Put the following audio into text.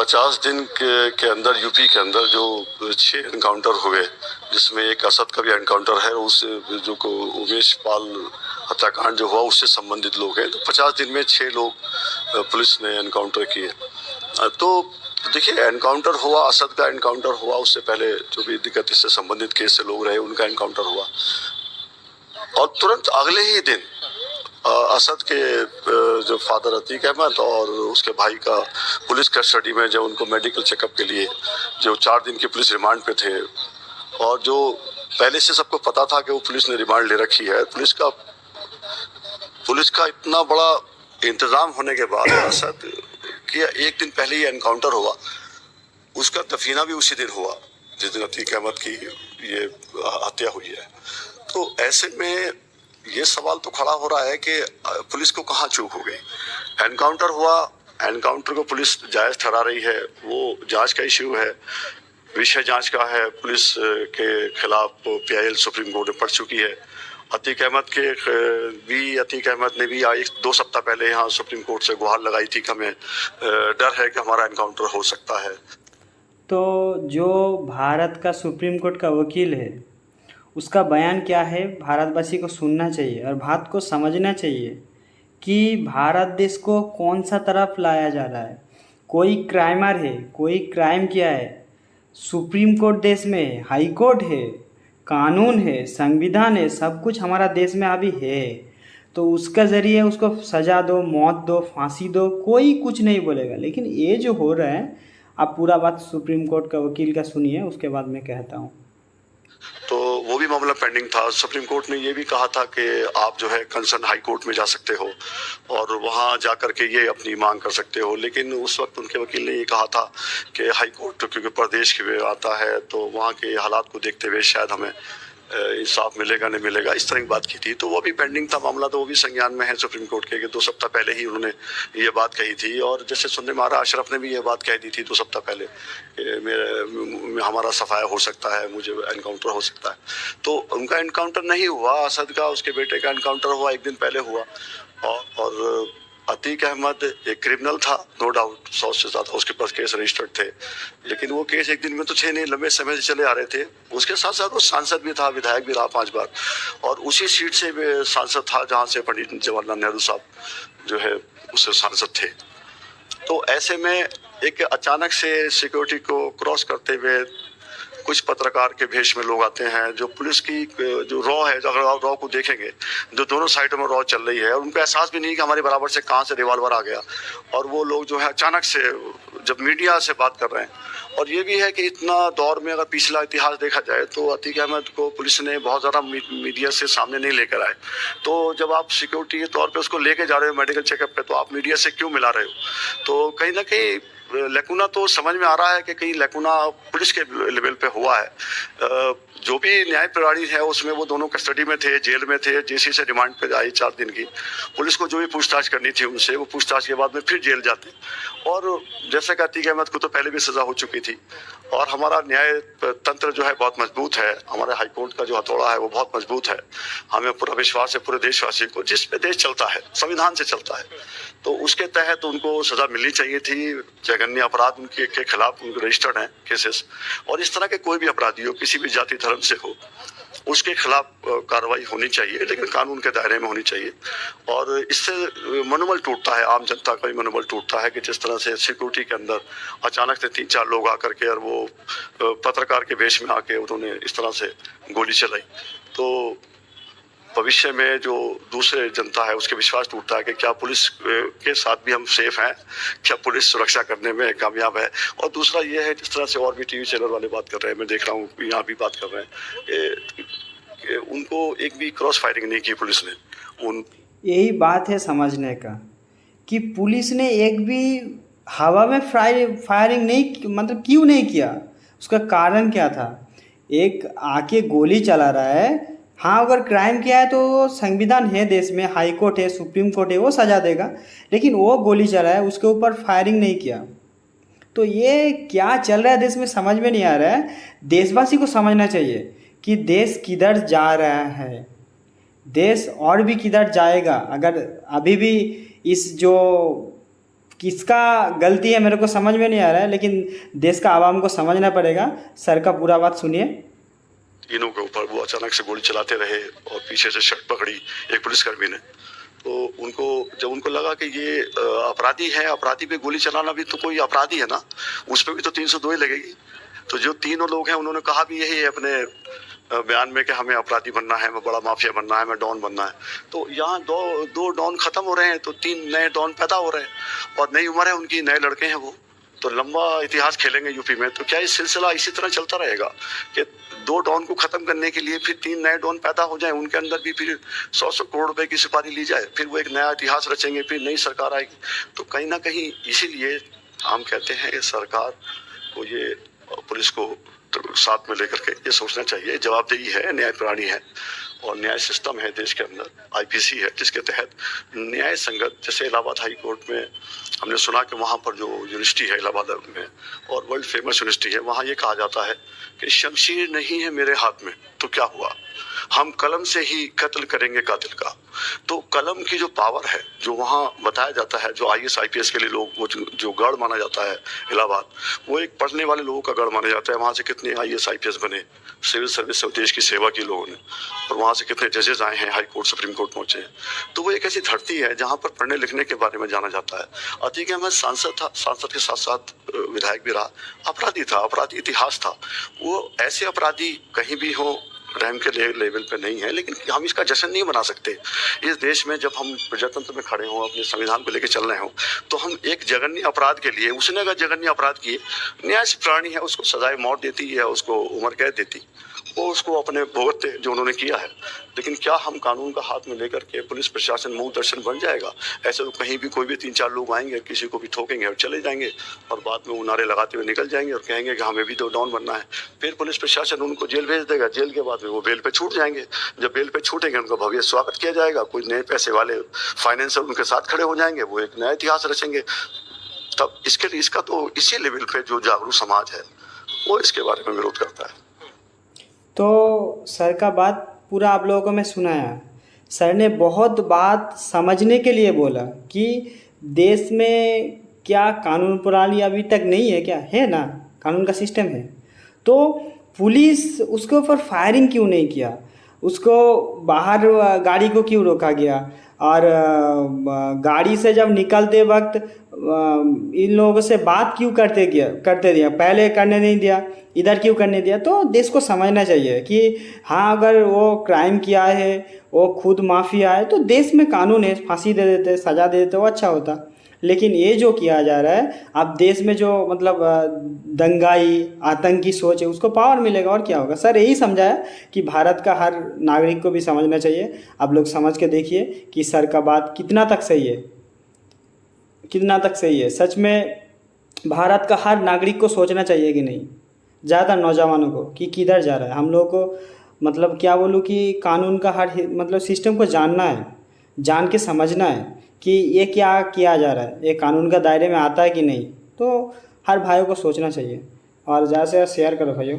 50 दिन के अंदर यूपी के अंदर जो 6 एनकाउंटर हुए, जिसमें एक असद का भी एनकाउंटर है, उस जो को उमेश पाल हत्याकांड जो हुआ उससे संबंधित लोग हैं। तो 50 दिन में 6 लोग पुलिस ने एनकाउंटर किए। तो देखिए, एनकाउंटर हुआ, असद का एनकाउंटर हुआ, उससे पहले जो भी दिक्कत इससे संबंधित केस से लोग रहे उनका एनकाउंटर हुआ, और तुरंत अगले ही दिन असद के जो फादर अतीक अहमद और उसके भाई का पुलिस कस्टडी में, जब उनको मेडिकल चेकअप के लिए, जो 4 दिन की पुलिस रिमांड पे थे, और जो पहले से सबको पता था कि वो पुलिस ने रिमांड ले रखी है, पुलिस का इतना बड़ा इंतजाम होने के बाद असद कि एक दिन पहले ही एनकाउंटर हुआ, उसका दफीना भी उसी दिन हुआ जिस दिन अतीक अहमद की ये हत्या हुई है। तो ऐसे में ये सवाल तो खड़ा हो रहा है कि पुलिस को कहाँ चूक हो गई। एनकाउंटर हुआ, एनकाउंटर को पुलिस जायज ठहरा रही है, वो जांच का इश्यू है, विषय जांच का है। पुलिस के खिलाफ पीआईएल सुप्रीम कोर्ट में पड़ चुकी है। अतीक अहमद ने भी 1-2 सप्ताह पहले यहाँ सुप्रीम कोर्ट से गुहार लगाई थी कि हमें डर है कि हमारा एनकाउंटर हो सकता है। तो जो भारत का सुप्रीम कोर्ट का वकील है, उसका बयान क्या है, भारतवासी को सुनना चाहिए और भारत को समझना चाहिए कि भारत देश को कौन सा तरफ लाया जा रहा है। कोई क्राइमर है, कोई क्राइम किया है, सुप्रीम कोर्ट देश में है, हाई कोर्ट है, कानून है, संविधान है, सब कुछ हमारा देश में अभी है। तो उसका ज़रिए उसको सज़ा दो, मौत दो, फांसी दो, कोई कुछ नहीं बोलेगा। लेकिन ये जो हो रहा है, आप पूरा बात सुप्रीम कोर्ट का वकील का सुनिए, उसके बाद मैं कहता हूँ। तो वो भी मामला पेंडिंग था। सुप्रीम कोर्ट ने ये भी कहा था कि आप जो है कंसर्न हाई कोर्ट में जा सकते हो और वहाँ जा कर के ये अपनी मांग कर सकते हो, लेकिन उस वक्त उनके वकील ने ये कहा था कि हाई कोर्ट क्योंकि प्रदेश के आता है, तो वहाँ के हालात को देखते हुए शायद हमें इंसाफ मिलेगा नहीं मिलेगा, इस तरह की बात की थी। तो वो भी पेंडिंग था मामला, तो वो भी संज्ञान में है सुप्रीम कोर्ट के कि 2 सप्ताह पहले ही उन्होंने ये बात कही थी। और जैसे सुनने में आ रहा, अशरफ ने भी ये बात कह दी थी 2 सप्ताह पहले कि हमारा सफाया हो सकता है, मुझे एनकाउंटर हो सकता है। तो उनका एनकाउंटर नहीं हुआ, असद का, उसके बेटे का एनकाउंटर हुआ, एक दिन पहले हुआ। और अतीक अहमद एक क्रिमिनल था, नो डाउट, 100 से ज़्यादा उसके पास केस रजिस्टर्ड थे, लेकिन वो केस एक दिन में तो थे नहीं, लंबे समय से चले आ रहे थे। उसके साथ साथ वो सांसद भी था, विधायक भी रहा 5 बार, और उसी सीट से सांसद था जहाँ से पंडित जवाहरलाल नेहरू साहब जो है उससे सांसद थे। तो ऐसे में एक अचानक से सिक्योरिटी को क्रॉस करते हुए कुछ पत्रकार के भेष में लोग आते हैं, जो पुलिस की जो रॉ है, अगर रॉ को देखेंगे, जो दोनों साइडों में रॉ चल रही है, और उनको एहसास भी नहीं कि हमारे बराबर से कहाँ से रिवॉल्वर आ गया। और वो लोग जो है अचानक से जब मीडिया से बात कर रहे हैं, और ये भी है कि इतना दौर में अगर पिछला इतिहास देखा जाए तो अतीक अहमद को पुलिस ने बहुत ज़्यादा मीडिया से सामने नहीं लेकर आए। तो जब आप सिक्योरिटी के तौर पे उसको लेके जा रहे हो मेडिकल चेकअप पे, तो आप मीडिया से क्यों मिला रहे हो? तो कहीं ना कहीं लैकुना तो समझ में आ रहा है कि कहीं लैकुना पुलिस के लेवल पे हुआ है। जो भी न्याय प्रणाली है उसमें वो दोनों कस्टडी में थे, जेल में थे, जेसी से रिमांड पे आई 4 दिन की। पुलिस को जो भी पूछताछ करनी थी उनसे, वो पूछताछ के बाद में फिर जेल जाते। और जैसे कि अतीक अहमद को तो पहले भी सजा हो चुकी थी, और हमारा न्याय तंत्र जो है बहुत मजबूत है, हमारे हाईकोर्ट का जो हथौड़ा है वो बहुत मजबूत है। हमें पूरा विश्वास है पूरे देशवासी को, जिस पे देश चलता है संविधान से चलता है, तो उसके तहत उनको सजा मिलनी चाहिए थी। जघन्य अपराध उनके के खिलाफ उनके रजिस्टर्ड हैं केसेस, और इस तरह के कोई भी अपराधी हो, किसी भी जाति धर्म से हो, उसके खिलाफ कार्रवाई होनी चाहिए, लेकिन कानून के दायरे में होनी चाहिए। और इससे मनोबल टूटता है, आम जनता का भी मनोबल टूटता है कि जिस तरह से सिक्योरिटी के अंदर अचानक से 3-4 लोग आकर के और वो पत्रकार के वेश में आके उन्होंने इस तरह से गोली चलाई, तो भविष्य में जो दूसरे जनता है उसके विश्वास टूटता है कि क्या पुलिस के साथ भी हम सेफ हैं, क्या पुलिस सुरक्षा करने में कामयाब है। और दूसरा ये है, जिस तरह से और भी टीवी चैनल वाले बात कर रहे हैं, मैं देख रहा हूँ यहाँ भी बात कर रहे हैं कि उनको एक भी क्रॉस फायरिंग नहीं की पुलिस ने। यही बात है समझने का कि पुलिस ने एक भी हवा में फायरिंग नहीं, मतलब क्यों नहीं किया, उसका कारण क्या था? एक आके गोली चला रहा है, हाँ अगर क्राइम किया है तो संविधान है देश में, हाई कोर्ट है, सुप्रीम कोर्ट है, वो सजा देगा, लेकिन वो गोली चला है, उसके ऊपर फायरिंग नहीं किया। तो ये क्या चल रहा है देश में समझ में नहीं आ रहा है। देशवासी को समझना चाहिए कि देश किधर जा रहा है, देश और भी किधर जाएगा अगर अभी भी इस जो किसका गलती है मेरे को समझ में नहीं आ रहा है, लेकिन देश का आवाम को समझना पड़ेगा। सर का पूरा बात सुनिए। तीनों के ऊपर वो अचानक से गोली चलाते रहे और पीछे से शर्ट पकड़ी एक पुलिसकर्मी ने। तो उनको जब उनको लगा कि ये अपराधी है, अपराधी पे गोली चलाना भी तो कोई अपराधी है ना, उस पर भी तो 302 ही लगेगी। तो जो तीनों लोग हैं उन्होंने कहा भी यही है अपने बयान में कि हमें अपराधी बनना है, हमें बड़ा माफिया बनना है, हमें डॉन बनना है। तो यहाँ दो डॉन खत्म हो रहे हैं तो 3 नए डॉन पैदा हो रहे हैं और नई उम्र है उनकी, नए लड़के हैं वो। तो लंबा इतिहास खेलेंगे यूपी में। तो क्या ये सिलसिला इसी तरह चलता रहेगा कि 2 डॉन को खत्म करने के लिए फिर 3 नए डॉन पैदा हो जाएं, उनके अंदर भी फिर 100 करोड़ रुपए की सुपारी ली जाए, फिर वो एक नया इतिहास रचेंगे, फिर नई सरकार आएगी। तो कहीं ना कहीं इसीलिए हम कहते हैं सरकार को ये पुलिस को तो साथ में लेकर के ये सोचना चाहिए। जवाबदेही है, न्याय प्रणाली है और न्याय सिस्टम है देश के अंदर, आईपीसी है जिसके तहत न्याय संगत, जैसे इलाहाबाद हाई कोर्ट में हमने सुना कि वहाँ पर जो यूनिवर्सिटी है इलाहाबाद में और वर्ल्ड फेमस यूनिवर्सिटी है, वहाँ ये कहा जाता है कि शमशीर नहीं है मेरे हाथ में तो क्या हुआ, हम कलम से ही कत्ल करेंगे कातिल का। तो कलम की जो पावर है, जो वहाँ बताया जाता है, जो आईएएस आईपीएस के लिए लोग वो जो गढ़ माना जाता है इलाहाबाद, वो एक पढ़ने वाले लोगों का गढ़ माना जाता है। वहाँ से कितने आईएएस आईपीएस बने, सिविल सर्विस से देश की सेवा की लोगों ने, और वहाँ से कितने जजेस आए हैं, हाई कोर्ट सुप्रीम कोर्ट पहुंचे हैं। तो वो एक ऐसी धरती है जहाँ पर पढ़ने लिखने के बारे में जाना जाता है। अतीक अहमद सांसद था, सांसद के साथ साथ विधायक भी रहा, अपराधी था, अपराधी इतिहास था। वो ऐसे अपराधी कहीं भी हो रहम के लेवल पे नहीं है, लेकिन हम इसका जश्न नहीं मना सकते। इस देश में जब हम प्रजातंत्र में खड़े हों, अपने संविधान को लेकर चल रहे हों, तो हम एक जघन्य अपराध के लिए, उसने अगर जघन्य अपराध किए, न्याय प्रणाली है उसको सजाए मौत देती है, उसको उम्र कैद देती, वो उसको अपने भुगतते जो उन्होंने किया है। लेकिन क्या हम कानून का हाथ में लेकर के पुलिस प्रशासन मुंह दर्शन बन जाएगा? ऐसे तो कहीं भी कोई भी 3-4 लोग आएंगे, किसी को भी ठोकेंगे और चले जाएंगे और बाद में वो नारे लगाते हुए निकल जाएंगे और कहेंगे कि हमें भी तो डॉन बनना है। फिर पुलिस प्रशासन उनको जेल भेज देगा, जेल के बाद में वो बेल पे छूट जाएंगे। जब बेल पे छूटेंगे उनका भव्य स्वागत किया जाएगा, कोई नए पैसे वाले फाइनेंसर उनके साथ खड़े हो जाएंगे, वो एक नया इतिहास रचेंगे। तब इसके लिए इसका तो इसी लेवल पे जो जागरूक समाज है वो इसके बारे में विरोध करता है। तो सर का बात पूरा आप लोगों को मैं सुनाया। सर ने बहुत बात समझने के लिए बोला कि देश में क्या कानून प्रणाली अभी तक नहीं है, क्या है ना, कानून का सिस्टम है। तो पुलिस उसके ऊपर फायरिंग क्यों नहीं किया, उसको बाहर गाड़ी को क्यों रोका गया, और गाड़ी से जब निकलते वक्त इन लोगों से बात क्यों करते दिया, पहले करने नहीं दिया, इधर क्यों करने दिया। तो देश को समझना चाहिए कि हाँ, अगर वो क्राइम किया है, वो खुद माफिया है, तो देश में कानून है, फांसी दे देते, सजा दे देते, वो अच्छा होता। लेकिन ये जो किया जा रहा है, अब देश में जो मतलब दंगाई आतंकी सोच है, उसको पावर मिलेगा और क्या होगा। सर यही समझाया कि भारत का हर नागरिक को भी समझना चाहिए। आप लोग समझ के देखिए कि सर का बात कितना तक सही है, कितना तक सही है। सच में भारत का हर नागरिक को सोचना चाहिए कि नहीं, ज़्यादा नौजवानों को, कि किधर जा रहा है। हम लोग को मतलब क्या बोलूँ कि कानून का हर मतलब सिस्टम को जानना है, जान के समझना है कि ये क्या किया जा रहा है, ये कानून का दायरे में आता है कि नहीं। तो हर भाइयों को सोचना चाहिए और ज़्यादा से ज़्यादा शेयर करो भाइयों।